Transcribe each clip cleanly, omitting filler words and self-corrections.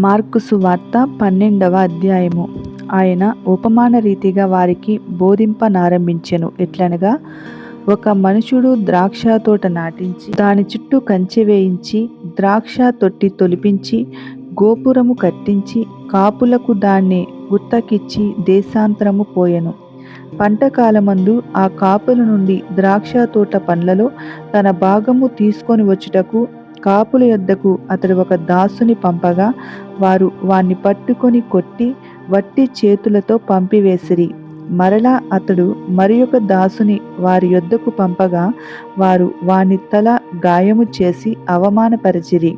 Mark సువార్త 12వ అధ్యాయము. ఆయన ఉపమాన రీతిగా వారికి బోధింపనారంభించెను. ఎట్లనగా, ఒక మనుషుడు ద్రాక్ష తోట నాటించి దాని చుట్టూ కంచె వేయించి ద్రాక్ష తొట్టి తొలిపించి గోపురము కట్టించి కాపులకు దాన్ని గుత్తకిచ్చి దేశాంతరము పోయెను. పంటకాలమందు ఆ కాపుల నుండి ద్రాక్ష తోట పండ్లలో తన భాగము తీసుకొని వచ్చుటకు కాపుల యొద్దకు అతడు ఒక దాసుని పంపగా, వారు వాణ్ణి పట్టుకొని కొట్టి వట్టి చేతులతో పంపివేసిరి. మరలా అతడు మరి ఒక దాసుని వారి యొద్దకు పంపగా, వారు వాని తల గాయము చేసి అవమానపరిచిరి.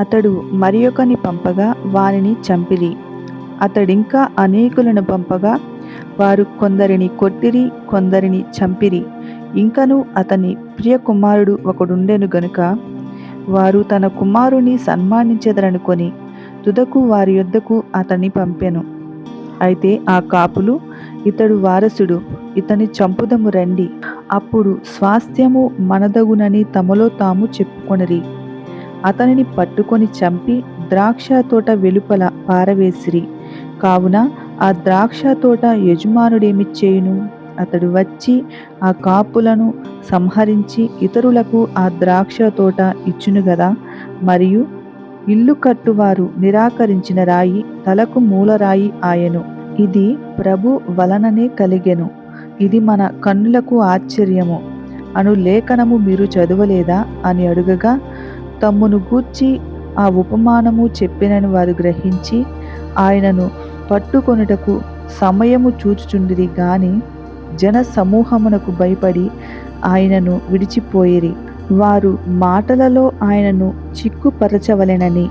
అతడు మరి ఒకని పంపగా వానిని చంపిరి. అతడింకా అనేకులను పంపగా, వారు కొందరిని కొట్టిరి, కొందరిని చంపిరి. ఇంకను అతని ప్రియ కుమారుడు ఒకడుండెను గనుక వారు తన కుమారుని సన్మానించెదరనుకొని తుదకు వారి యొద్దకు అతన్ని పంపెను. అయితే ఆ కాపులు, ఇతడు వారసుడు, ఇతని చంపుదము రండి, అప్పుడు స్వాస్థ్యము మనదగునని తమలో తాము చెప్పుకొనిరి. అతనిని పట్టుకొని చంపి ద్రాక్ష తోట వెలుపల పారవేసిరి. కావున ఆ ద్రాక్ష తోట యజమానుడేమి చేయును? అతడు వచ్చి ఆ కాపులను సంహరించి ఇతరులకు ఆ ద్రాక్ష తోట ఇచ్చును గదా. మరియు ఇల్లు కట్టువారు నిరాకరించిన రాయి తలకు మూలరాయి ఆయెను. ఇది ప్రభు వలననే కలిగెను, ఇది మన కన్నులకు ఆశ్చర్యము అను లేఖనము మీరు చదవలేదా అని అడుగగా, తమ్మును గూర్చి ఆ ఉపమానము చెప్పినని వారు గ్రహించి ఆయనను పట్టుకొనుటకు సమయము చూచుచుండిరి గాని జన సమూహమునకు భయపడి ఆయనను విడిచిపోయిరి. వారు మాటలలో ఆయనను చిక్కుపరచవలెనని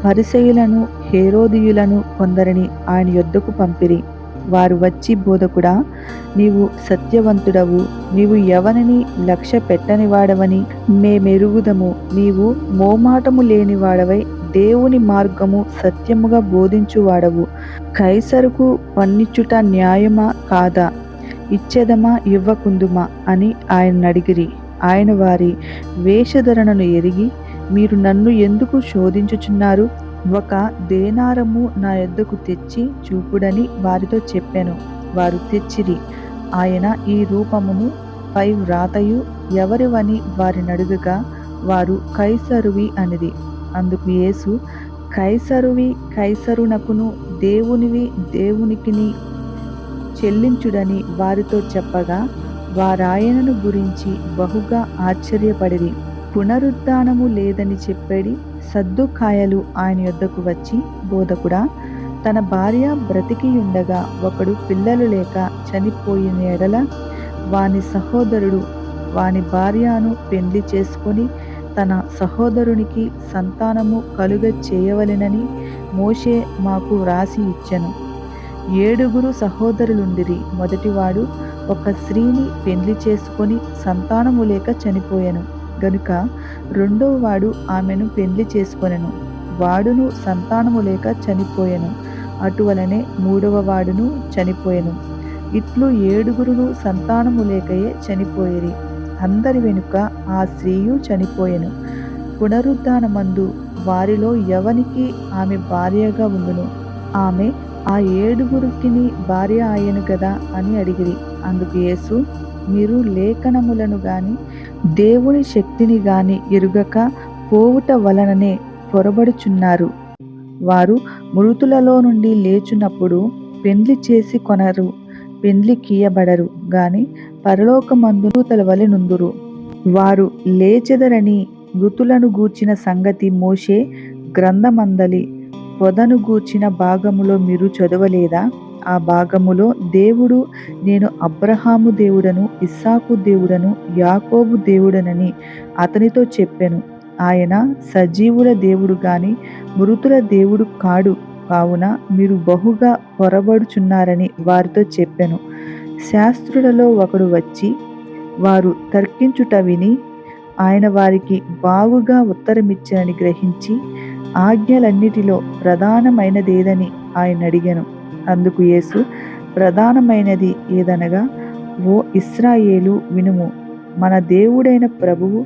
పరిసయ్యులను హేరోదీయులను కొందరిని ఆయన యొద్దకు పంపిరి. వారు వచ్చి, బోధకుడా, నీవు సత్యవంతుడవు, నీవు ఎవరిని లక్ష్య పెట్టనివాడవని మేమెరుగుదము. నీవు మోమాటము లేనివాడవై దేవుని మార్గము సత్యముగా బోధించువాడవు. కైసరుకు పన్నిచ్చుట న్యాయమా కాదా? ఇచ్చెదమా ఇవ్వకుందుమా అని ఆయన అడిగిరి. ఆయన వారి వేషధరణను ఎరిగి, మీరు నన్ను ఎందుకు శోధించుచున్నారు? ఒక దేనారము నా యొద్దకు తెచ్చి చూపుడని వారితో చెప్పెను. వారు తెచ్చిరి. ఆయన ఈ రూపమును పై వ్రాతయు ఎవరివని వారిని అడుగగా, వారు కైసరువి అనిది. అందుకు యేసు, కైసరువి కైసరునకును, దేవునివి దేవునికిని చెల్లించుడని వారితో చెప్పగా, వారాయనను గురించి బహుగా ఆశ్చర్యపడిరి. పునరుద్ధానము లేదని చెప్పేడి సద్దూకాయలు ఆయన యొద్దకు వచ్చి, బోధకుడా, తన భార్య బ్రతికియుండగా ఒకడు పిల్లలు లేక చనిపోయిన ఎడల వాని సహోదరుడు వాని భార్యను పెండ్లి చేసుకొని తన సహోదరునికి సంతానము కలుగ చేయవలెనని మోషే మాకు వ్రాసి ఇచ్చెను. 7 సహోదరులుండిరి. మొదటివాడు ఒక స్త్రీని పెండ్లి చేసుకొని సంతానము లేక చనిపోయెను గనుక రెండోవాడు ఆమెను పెండ్లి చేసుకొనెను. వాడును సంతానము లేక చనిపోయెను. అటువలనే 3వ వాడును చనిపోయెను. ఇట్లు 7 సంతానము లేకయే చనిపోయిరి. అందరి వెనుక ఆ స్త్రీయు చనిపోయెను. పునరుద్ధానమందు వారిలో ఎవనికి ఆమె భార్యగా ఉండును? ఆమె ఆ 7 భార్య ఆయను గదా అని అడిగిరి. అందుకు యేసు, మీరు లేఖనములను గాని దేవుని శక్తిని గాని ఎరుగక పోవుట వలననే పొరబడుచున్నారు. వారు మృతులలో నుండి లేచునప్పుడు పెండ్లి చేసి కొనరు, పెండ్లి కీయబడరు గాని పరలోకమందు దూతల వలె నుందురు. వారు లేచెదరని మృతులను గూర్చిన సంగతి మోషే గ్రంథమందలి పొదను గూర్చిన భాగములో మీరు చదవలేదా? ఆ భాగములో దేవుడు, నేను అబ్రహాము దేవుడను, ఇస్సాకు దేవుడను, యాకోబు దేవుడనని అతనితో చెప్పెను. ఆయన సజీవుల దేవుడు గాని మృతుల దేవుడు కాడు. కావున మీరు బహుగా పొరబడుచున్నారని వారితో చెప్పెను. శాస్త్రులలో ఒకడు వచ్చి వారు తర్కించుట విని ఆయన వారికి బాగుగా ఉత్తరమిచ్చనని గ్రహించి, ఆజ్ఞలన్నిటిలో ప్రధానమైనదేదని ఆయన అడిగెను. అందుకు యేసు, ప్రధానమైనది ఏదనగా, ఓ ఇశ్రాయేలు వినుము, మన దేవుడైన ప్రభువు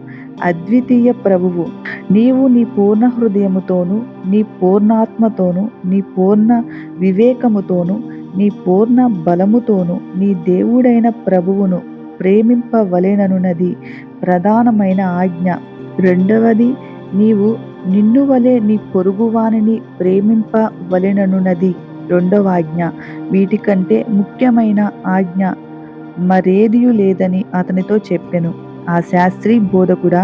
అద్వితీయ ప్రభువు, నీవు నీ పూర్ణ హృదయముతోను, నీ పూర్ణాత్మతోను, నీ పూర్ణ వివేకముతోను, నీ పూర్ణ బలముతోను నీ దేవుడైన ప్రభువును ప్రేమింపవలెననున్నది ప్రధానమైన ఆజ్ఞ. రెండవది, నీవు నిన్ను వలె నీ పొరుగువానిని ప్రేమింపవలెననున్నది రెండవ ఆజ్ఞ. వీటికంటే ముఖ్యమైన ఆజ్ఞ మరేదియూ లేదని అతనితో చెప్పెను. ఆ శాస్త్రి, బోధకుడా,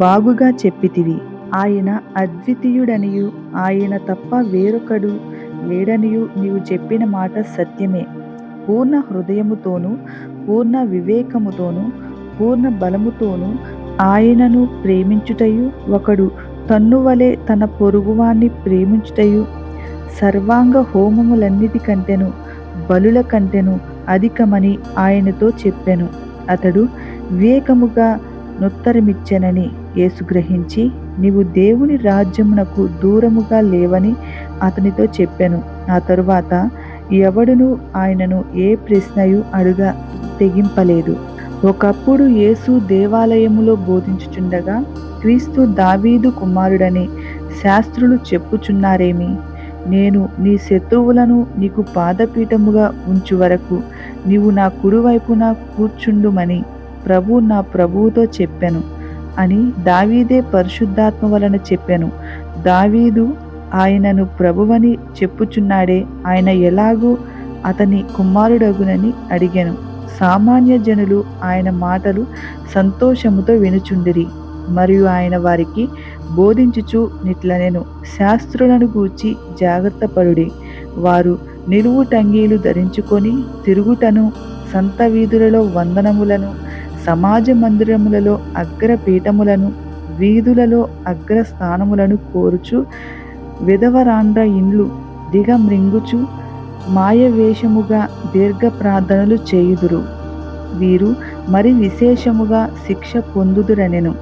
బాగుగా చెప్పితివి. ఆయన అద్వితీయుడనియు ఆయన తప్ప వేరొకడు లేడనియు నీవు చెప్పిన మాట సత్యమే. పూర్ణ హృదయముతోనూ పూర్ణ వివేకముతోనూ పూర్ణ బలముతోనూ ఆయనను ప్రేమించుటయు, ఒకడు తన్నువలె తన పొరుగువాన్ని ప్రేమించుటయు సర్వాంగ హోమములన్నిటికంటెను బలుల కంటెను అధికమని ఆయనతో చెప్పెను. అతడు వివేకముగా నుత్తరమిచ్చెనని యేసు గ్రహించి, నీవు దేవుని రాజ్యమునకు దూరముగా లేవని అతనితో చెప్పెను. ఆ తరువాత ఎవడునూ ఆయనను ఏ ప్రశ్నయు అడుగ తెగింపలేదు. ఒకప్పుడు యేసు దేవాలయములో బోధించుచుండగా, క్రీస్తు దావీదు కుమారుడని శాస్త్రులు చెప్పుచున్నారేమి? నేను నీ శత్రువులను నీకు పాదపీఠముగా ఉంచు వరకు నీవు నా కుడివైపున కూర్చుండుమని ప్రభు నా ప్రభువుతో చెప్పెను అని దావీదే పరిశుద్ధాత్మ వలన చెప్పెను. దావీదు ఆయనను ప్రభువని చెప్పుచున్నాడే, ఆయన ఎలాగూ అతని కుమారుడగునని అడిగెను. సామాన్య జనులు ఆయన మాటలు సంతోషముతో వినుచుండిరి. మరియు ఆయన వారికి బోధించుచు నిట్లనెను, శాస్త్రులను గూర్చి జాగ్రత్త పడుడి. వారు నిలువుటంగీలు ధరించుకొని తిరుగుటను, సంత వీధులలో వందనములను, సమాజ మందిరములలో అగ్రపీఠములను, వీధులలో అగ్రస్థానములను కోరుచు, విధవరాండ్ర ఇండ్లు దిగమ్రింగుచు మాయవేషముగా దీర్ఘ ప్రార్థనలు చేయుదురు. వీరు మరి విశేషముగా శిక్ష పొందుదురనెను.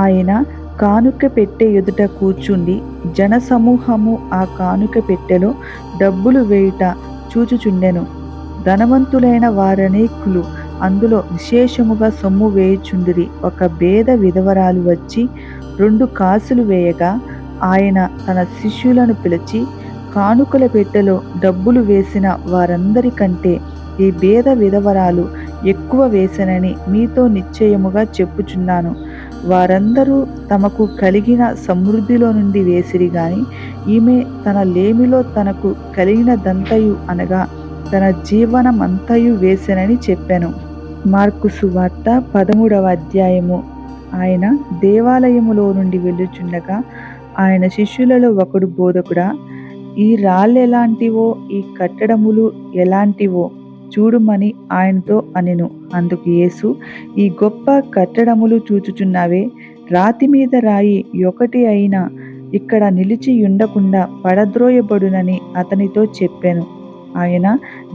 ఆయన కానుక పెట్టె ఎదుట కూర్చుండి జనసమూహము ఆ కానుక పెట్టెలో డబ్బులు వేయుట చూచుచుండెను. ధనవంతులైన వారనేకులు అందులో విశేషముగా సొమ్ము వేయుచుండిరి. ఒక బేద విధవరాలు వచ్చి 2 కాసులు వేయగా ఆయన తన శిష్యులను పిలిచి, కానుకల పెట్టెలో డబ్బులు వేసిన వారందరికంటే ఈ బేద విధవరాలు ఎక్కువ వేసెనని మీతో నిశ్చయముగా చెప్పుచున్నాను. వారందరూ తమకు కలిగిన సమృద్ధిలో నుండి వేసిరి గాని ఈమె తన లేమిలో తనకు కలిగినదంతయు అనగా తన జీవనమంతయు వేసెనని చెప్పెను. మార్కు సువార్త 13వ అధ్యాయము. ఆయన దేవాలయములో నుండి వెళ్ళుచుండగా ఆయన శిష్యులలో ఒకడు, బోధకుడా, ఈ రాళ్ళెలాంటివో, ఈ కట్టడములు ఎలాంటివో చూడుమని ఆయనతో అనెను. అందుకు యేసు, ఈ గొప్ప కట్టడములు చూచుచున్నావే, రాతి మీద రాయి ఒకటి అయినా ఇక్కడ నిలిచి ఉండకుండా పడద్రోయబడునని అతనితో చెప్పెను. ఆయన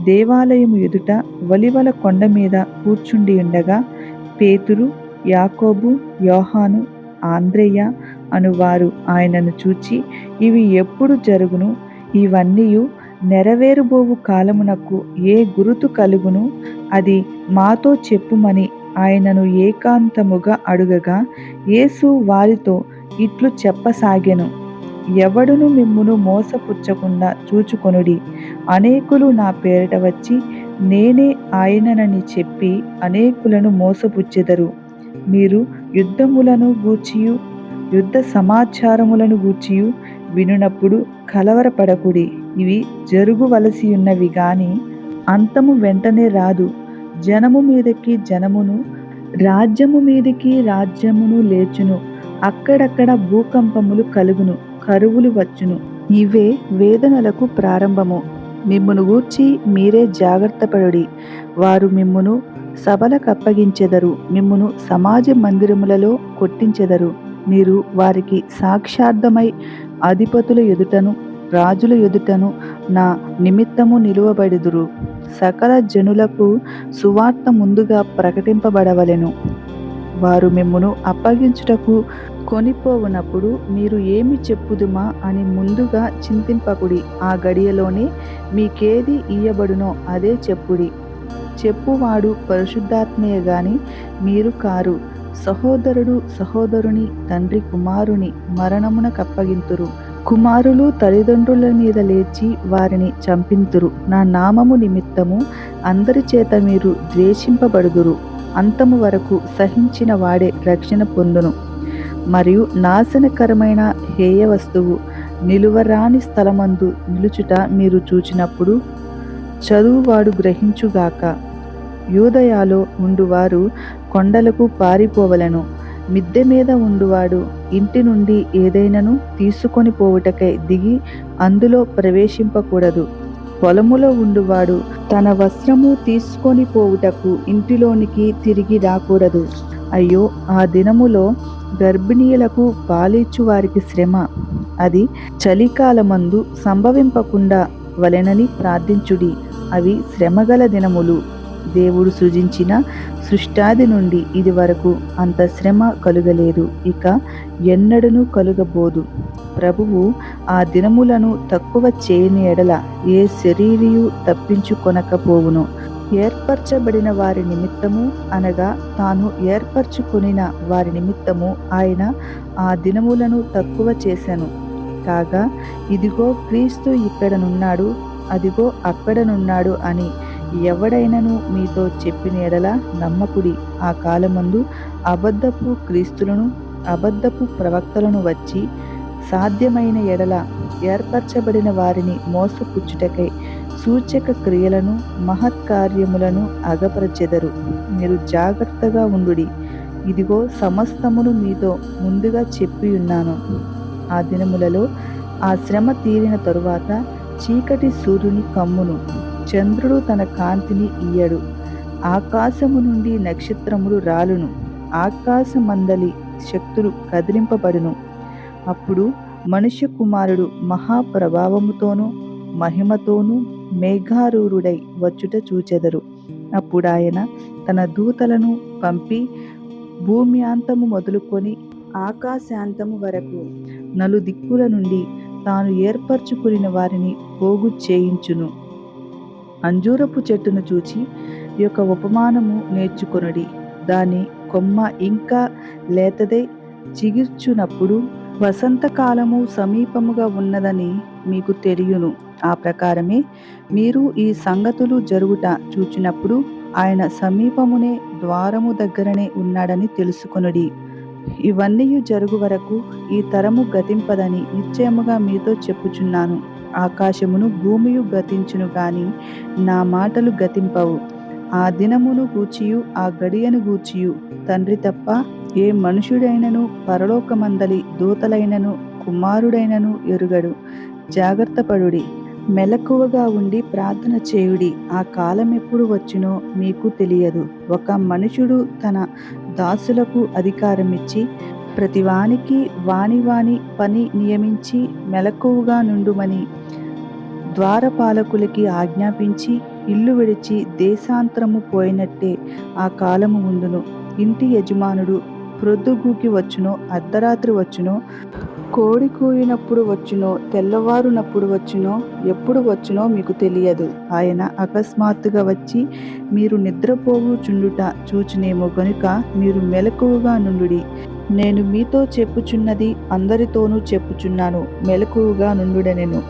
దేవాలయము ఎదుట ఒలీవల కొండ మీద కూర్చుండి ఉండగా పేతురు, యాకోబు, యోహాను, ఆంద్రెయ అనువారు ఆయనను చూచి, ఇవి ఎప్పుడు జరుగును? ఇవన్నీయు నెరవేరుబోవు కాలమునకు ఏ గురుతు కలుగును? అది మాతో చెప్పుమని ఆయనను ఏకాంతముగా అడుగగా యేసు వారితో ఇట్లు చెప్పసాగెను, ఎవడును మిమ్మును మోసపుచ్చకుండా చూచుకొనుడి. అనేకులు నా పేరిట వచ్చి నేనే ఆయననని చెప్పి అనేకులను మోసపుచ్చెదరు. మీరు యుద్ధములను గూర్చియు యుద్ధ సమాచారములను గూర్చియు వినునప్పుడు కలవరపడకుడి. ఇవి జరుగువలసియున్నవి గాని అంతము వెంటనే రాదు. జనము మీదకి జనమును, రాజ్యము మీదకి రాజ్యమును లేచును. అక్కడక్కడ భూకంపములు కలుగును, కరువులు వచ్చును. ఇవే వేదనలకు ప్రారంభము. మిమ్మును గూర్చి మీరే జాగ్రత్తపడుడి. వారు మిమ్మును సభలకప్పగించెదరు, మిమ్మును సమాజ మందిరములలో కొట్టించెదరు. మీరు వారికి సాక్షార్థమై అధిపతుల ఎదుటను రాజుల ఎదుటను నా నిమిత్తము నిలువబడుదురు. సకల జనులకు సువార్త ముందుగా ప్రకటింపబడవలెను. వారు మిమ్మును అప్పగించుటకు కొనిపోవునప్పుడు మీరు ఏమి చెప్పుదుమా అని ముందుగా చింతింపకుడి. ఆ గడియలోనే మీకేది ఇయ్యబడునో అదే చెప్పుడి. చెప్పువాడు పరిశుద్ధాత్మయే గాని మీరు కారు. సహోదరుడు సహోదరుని, తండ్రి కుమారుని మరణమునకప్పగింతురు. కుమారులు తల్లిదండ్రుల మీద లేచి వారిని చంపింతురు. నా నామము నిమిత్తము అందరి చేత మీరు ద్వేషింపబడుదురు. అంతము వరకు సహించిన వాడే రక్షణ పొందును. మరియు నాశనకరమైన హేయ వస్తువు నిలువరాని స్థలమందు నిలుచుట మీరు చూచినప్పుడు చదువువాడు గ్రహించుగాక. యూదయాలో ఉండువారు కొండలకు పారిపోవలను. మిద్దె మీద ఉండువాడు ఇంటి నుండి ఏదైనాను తీసుకొని పోవుటకై దిగి అందులో ప్రవేశింపకూడదు. పొలములో ఉండువాడు తన వస్త్రము తీసుకొని పోవుటకు ఇంటిలోనికి తిరిగి రాకూడదు. అయ్యో, ఆ దినములో గర్భిణీయులకు పాలిచ్చు వారికి శ్రమ. అది చలికాలమందు సంభవింపకుండా వలెనని ప్రార్థించుడి. అవి శ్రమగల దినములు. దేవుడు సృజించిన సృష్టాది నుండి ఇది వరకు అంత శ్రమ కలుగలేదు, ఇక ఎన్నడను కలుగబోదు. ప్రభువు ఆ దినములను తక్కువ చేయని ఎడల ఏ శరీరియు తప్పించుకొనకపోవును. ఏర్పరచబడిన వారి నిమిత్తము, అనగా తాను ఏర్పరచుకొనిన వారి నిమిత్తము ఆయన ఆ దినములను తక్కువ చేశాను. కాగా ఇదిగో క్రీస్తు ఇక్కడనున్నాడు, అదిగో అక్కడనున్నాడు అని ఎవడైనను మీతో చెప్పిన ఎడల నమ్మకుడి. ఆ కాలమందు అబద్ధపు క్రీస్తులను, అబద్ధపు ప్రవక్తలను వచ్చి సాధ్యమైన ఎడల ఏర్పరచబడిన వారిని మోసపుచ్చుటకై సూచక క్రియలను మహత్కార్యములను అగపరచెదరు. మీరు జాగ్రత్తగా ఉండుడి. ఇదిగో సమస్తమును మీతో ముందుగా చెప్పియున్నాను. ఆ దినములలో ఆ శ్రమ తీరిన తరువాత చీకటి సూర్యుని కమ్మును, చంద్రుడు తన కాంతిని ఇయ్యడు, ఆకాశము నుండి నక్షత్రములు రాలును, ఆకాశమందలి శక్తులు కదిలింపబడును. అప్పుడు మనుష్య కుమారుడు మహాప్రభావముతోనూ మహిమతోనూ మేఘారూఢుడై వచ్చుట చూచెదరు. అప్పుడాయన తన దూతలను పంపి భూమి అంతము మొదలుకొని ఆకాశాంతము వరకు నలుదిక్కుల నుండి తాను ఏర్పరచుకుని వారిని పోగు చేయించును. అంజూరపు చెట్టును చూచి ఈ యొక్క ఉపమానము నేర్చుకొనుడి. దాని కొమ్మ ఇంకా లేతదై చిగిర్చునప్పుడు వసంతకాలము సమీపముగా ఉన్నదని మీకు తెలియను. ఆ ప్రకారమే మీరు ఈ సంగతులు జరుగుట చూచినప్పుడు ఆయన సమీపమునే ద్వారము దగ్గరనే ఉన్నాడని తెలుసుకొనుడి. ఇవన్నీ జరుగు వరకు ఈ తరము గతింపదని నిశ్చయముగా మీతో చెప్పుచున్నాను. ఆకాశమును భూమియు గతించును గాని నా మాటలు గతింపవు. ఆ దినమును గూర్చియు ఆ గడియను గూర్చియు తండ్రి తప్ప ఏ మనుషుడైనను పరలోకమందలి దూతలైనను కుమారుడైనను ఎరుగడు. జాగ్రత్త పడుడి, మెలకువగా ఉండి ప్రార్థన చేయుడి. ఆ కాలం ఎప్పుడు వచ్చునో మీకు తెలియదు. ఒక మనుషుడు తన దాసులకు అధికారమిచ్చి ప్రతివానికి వాని వాని పని నియమించి మెలకువగా నుండుమని ద్వారపాలకులకి ఆజ్ఞాపించి ఇల్లు విడిచి దేశాంతరము పోయినట్టే ఆ కాలము ఉండును. ఇంటి యజమానుడు ప్రొద్దుగూకి వచ్చునో, అర్ధరాత్రి వచ్చునో, కోడి కూయినప్పుడు వచ్చునో, తెల్లవారునప్పుడు వచ్చునో, ఎప్పుడు వచ్చునో మీకు తెలియదు. ఆయన అకస్మాత్తుగా వచ్చి మీరు నిద్రపోవుచుండుట చూచునేమో గనుక మీరు మెలకువగా నుండుడి. నేను మీతో చెప్పుచున్నది అందరితోనూ చెప్పుచున్నాను, మెలకువగా నుండుడనెను.